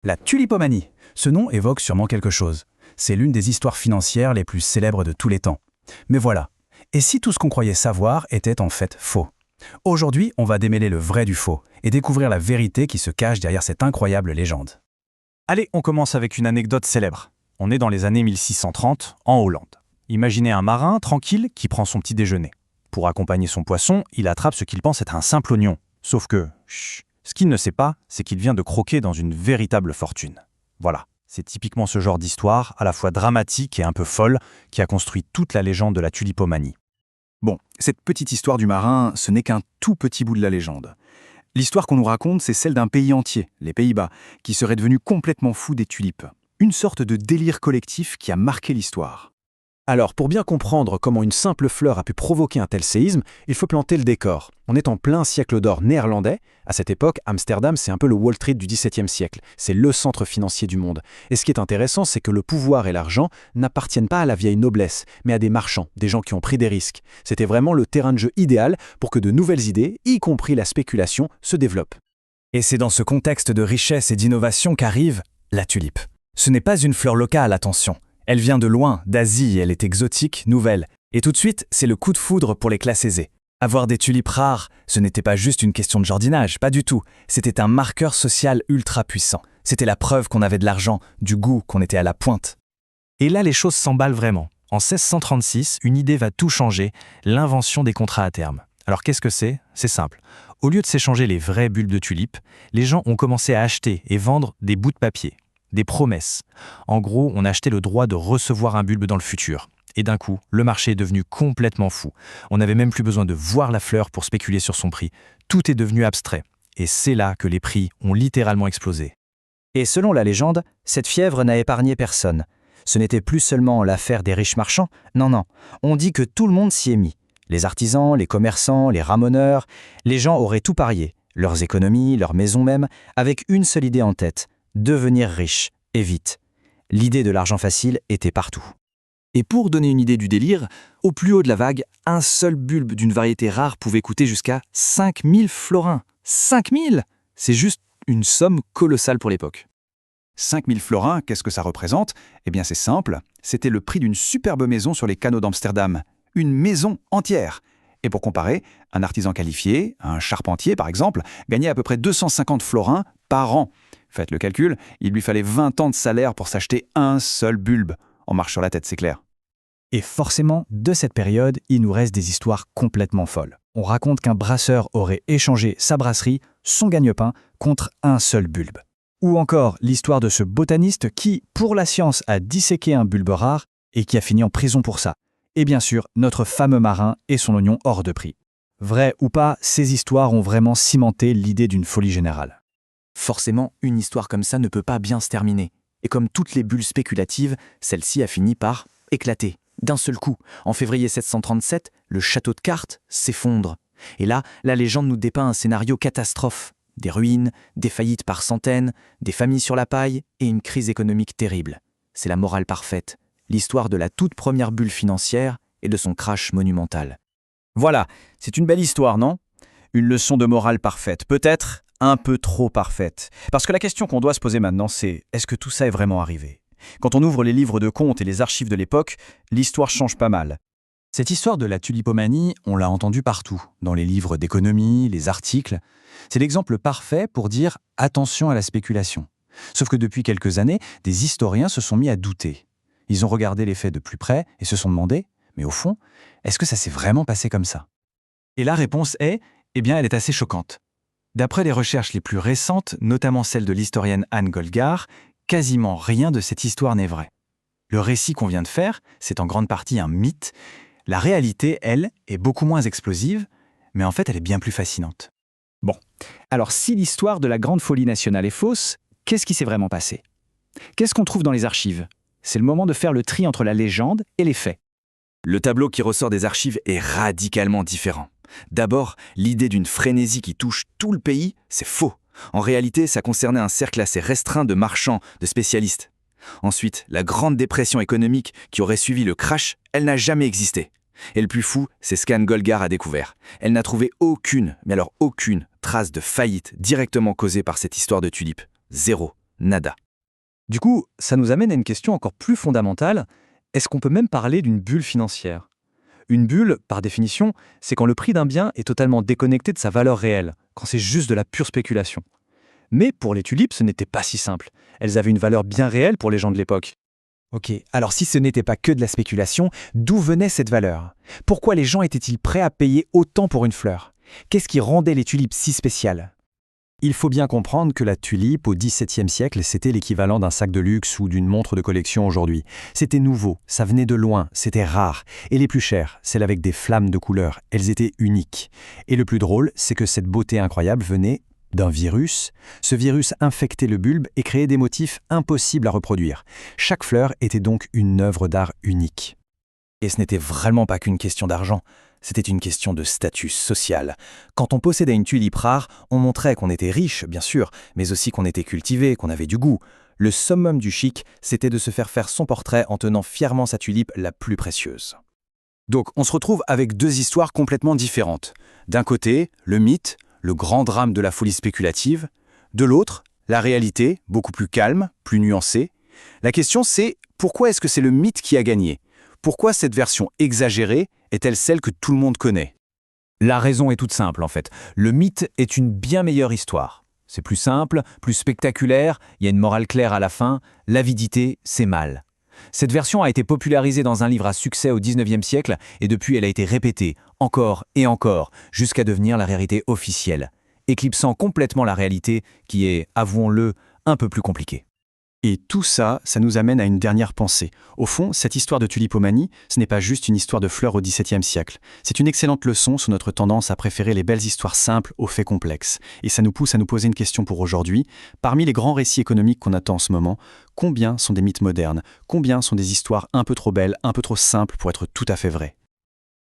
La tulipomanie. Ce nom évoque sûrement quelque chose. C'est l'une des histoires financières les plus célèbres de tous les temps. Mais voilà. Et si tout ce qu'on croyait savoir était en fait faux? Aujourd'hui, on va démêler le vrai du faux et découvrir la vérité qui se cache derrière cette incroyable légende. Allez, on commence avec une anecdote célèbre. On est dans les années 1630, en Hollande. Imaginez un marin tranquille qui prend son petit déjeuner. Pour accompagner son poisson, il attrape ce qu'il pense être un simple oignon. Sauf que, ce qu'il ne sait pas, c'est qu'il vient de croquer dans une véritable fortune. Voilà, c'est typiquement ce genre d'histoire, à la fois dramatique et un peu folle, qui a construit toute la légende de la tulipomanie. Bon, cette petite histoire du marin, ce n'est qu'un tout petit bout de la légende. L'histoire qu'on nous raconte, c'est celle d'un pays entier, les Pays-Bas, qui serait devenu complètement fou des tulipes. Une sorte de délire collectif qui a marqué l'histoire. Alors, pour bien comprendre comment une simple fleur a pu provoquer un tel séisme, il faut planter le décor. On est en plein siècle d'or néerlandais. À cette époque, Amsterdam, c'est un peu le Wall Street du XVIIe siècle. C'est le centre financier du monde. Et ce qui est intéressant, c'est que le pouvoir et l'argent n'appartiennent pas à la vieille noblesse, mais à des marchands, des gens qui ont pris des risques. C'était vraiment le terrain de jeu idéal pour que de nouvelles idées, y compris la spéculation, se développent. Et c'est dans ce contexte de richesse et d'innovation qu'arrive la tulipe. Ce n'est pas une fleur locale, attention. Elle vient de loin, d'Asie, elle est exotique, nouvelle. Et tout de suite, c'est le coup de foudre pour les classes aisées. Avoir des tulipes rares, ce n'était pas juste une question de jardinage, pas du tout. C'était un marqueur social ultra puissant. C'était la preuve qu'on avait de l'argent, du goût, qu'on était à la pointe. Et là, les choses s'emballent vraiment. En 1636, une idée va tout changer, l'invention des contrats à terme. Alors qu'est-ce que c'est? C'est simple. Au lieu de s'échanger les vraies bulbes de tulipes, les gens ont commencé à acheter et vendre des bouts de papier. Des promesses. En gros, on achetait le droit de recevoir un bulbe dans le futur. Et d'un coup, le marché est devenu complètement fou. On n'avait même plus besoin de voir la fleur pour spéculer sur son prix. Tout est devenu abstrait. Et c'est là que les prix ont littéralement explosé. Et selon la légende, cette fièvre n'a épargné personne. Ce n'était plus seulement l'affaire des riches marchands, non. On dit que tout le monde s'y est mis. Les artisans, les commerçants, les ramoneurs, les gens auraient tout parié, leurs économies, leurs maisons même, avec une seule idée en tête. Devenir riche, et vite. L'idée de l'argent facile était partout. Et pour donner une idée du délire, au plus haut de la vague, un seul bulbe d'une variété rare pouvait coûter jusqu'à 5000 florins. 5000 ! C'est juste une somme colossale pour l'époque. 5000 florins, qu'est-ce que ça représente? Eh bien c'est simple, c'était le prix d'une superbe maison sur les canaux d'Amsterdam. Une maison entière. Et pour comparer, un artisan qualifié, un charpentier par exemple, gagnait à peu près 250 florins par an. Faites le calcul, il lui fallait 20 ans de salaire pour s'acheter un seul bulbe. On marche sur la tête, c'est clair. Et forcément, de cette période, il nous reste des histoires complètement folles. On raconte qu'un brasseur aurait échangé sa brasserie, son gagne-pain, contre un seul bulbe. Ou encore l'histoire de ce botaniste qui, pour la science, a disséqué un bulbe rare et qui a fini en prison pour ça. Et bien sûr, notre fameux marin et son oignon hors de prix. Vrai ou pas, ces histoires ont vraiment cimenté l'idée d'une folie générale. Forcément, une histoire comme ça ne peut pas bien se terminer. Et comme toutes les bulles spéculatives, celle-ci a fini par éclater. D'un seul coup, en février 737, le château de cartes s'effondre. Et là, la légende nous dépeint un scénario catastrophe. Des ruines, des faillites par centaines, des familles sur la paille et une crise économique terrible. C'est la morale parfaite. L'histoire de la toute première bulle financière et de son crash monumental. Voilà, c'est une belle histoire, non? Une leçon de morale parfaite, peut-être un peu trop parfaite. Parce que la question qu'on doit se poser maintenant, c'est est-ce que tout ça est vraiment arrivé? Quand on ouvre les livres de contes et les archives de l'époque, l'histoire change pas mal. Cette histoire de la tulipomanie, on l'a entendue partout, dans les livres d'économie, les articles. C'est l'exemple parfait pour dire attention à la spéculation. Sauf que depuis quelques années, des historiens se sont mis à douter. Ils ont regardé les faits de plus près et se sont demandé, mais au fond, est-ce que ça s'est vraiment passé comme ça? Et la réponse est, eh bien, elle est assez choquante. D'après les recherches les plus récentes, notamment celle de l'historienne Anne Goldgar, quasiment rien de cette histoire n'est vrai. Le récit qu'on vient de faire, c'est en grande partie un mythe. La réalité, elle, est beaucoup moins explosive, mais en fait, elle est bien plus fascinante. Bon, alors si l'histoire de la grande folie nationale est fausse, qu'est-ce qui s'est vraiment passé? Qu'est-ce qu'on trouve dans les archives? C'est le moment de faire le tri entre la légende et les faits. Le tableau qui ressort des archives est radicalement différent. D'abord, l'idée d'une frénésie qui touche tout le pays, c'est faux. En réalité, ça concernait un cercle assez restreint de marchands, de spécialistes. Ensuite, la grande dépression économique qui aurait suivi le crash, elle n'a jamais existé. Et le plus fou, c'est ce qu'Anne Goldgar a découvert. Elle n'a trouvé aucune, mais alors aucune, trace de faillite directement causée par cette histoire de tulipes. Zéro. nada. Du coup, ça nous amène à une question encore plus fondamentale. Est-ce qu'on peut même parler d'une bulle financière? Une bulle, par définition, c'est quand le prix d'un bien est totalement déconnecté de sa valeur réelle, quand c'est juste de la pure spéculation. Mais pour les tulipes, ce n'était pas si simple. Elles avaient une valeur bien réelle pour les gens de l'époque. Ok, alors si ce n'était pas que de la spéculation, d'où venait cette valeur? Pourquoi les gens étaient-ils prêts à payer autant pour une fleur? Qu'est-ce qui rendait les tulipes si spéciales? Il faut bien comprendre que la tulipe, au XVIIe siècle, c'était l'équivalent d'un sac de luxe ou d'une montre de collection aujourd'hui. C'était nouveau, ça venait de loin, c'était rare. Et les plus chères, celles avec des flammes de couleur, elles étaient uniques. Et le plus drôle, c'est que cette beauté incroyable venait d'un virus. Ce virus infectait le bulbe et créait des motifs impossibles à reproduire. Chaque fleur était donc une œuvre d'art unique. Et ce n'était vraiment pas qu'une question d'argent, c'était une question de statut social. Quand on possédait une tulipe rare, on montrait qu'on était riche, bien sûr, mais aussi qu'on était cultivé, qu'on avait du goût. Le summum du chic, c'était de se faire son portrait en tenant fièrement sa tulipe la plus précieuse. Donc on se retrouve avec deux histoires complètement différentes. D'un côté, le mythe, le grand drame de la folie spéculative. De l'autre, la réalité, beaucoup plus calme, plus nuancée. La question c'est, pourquoi est-ce que c'est le mythe qui a gagné? Pourquoi cette version exagérée est-elle celle que tout le monde connaît? La raison est toute simple en fait. Le mythe est une bien meilleure histoire. C'est plus simple, plus spectaculaire, il y a une morale claire à la fin, l'avidité, c'est mal. Cette version a été popularisée dans un livre à succès au XIXe siècle et depuis elle a été répétée, encore et encore, jusqu'à devenir la réalité officielle, éclipsant complètement la réalité qui est, avouons-le, un peu plus compliquée. Et tout ça, ça nous amène à une dernière pensée. Au fond, cette histoire de tulipomanie, ce n'est pas juste une histoire de fleurs au XVIIe siècle. C'est une excellente leçon sur notre tendance à préférer les belles histoires simples aux faits complexes. Et ça nous pousse à nous poser une question pour aujourd'hui. Parmi les grands récits économiques qu'on attend en ce moment, combien sont des mythes modernes? Combien sont des histoires un peu trop belles, un peu trop simples pour être tout à fait vraies?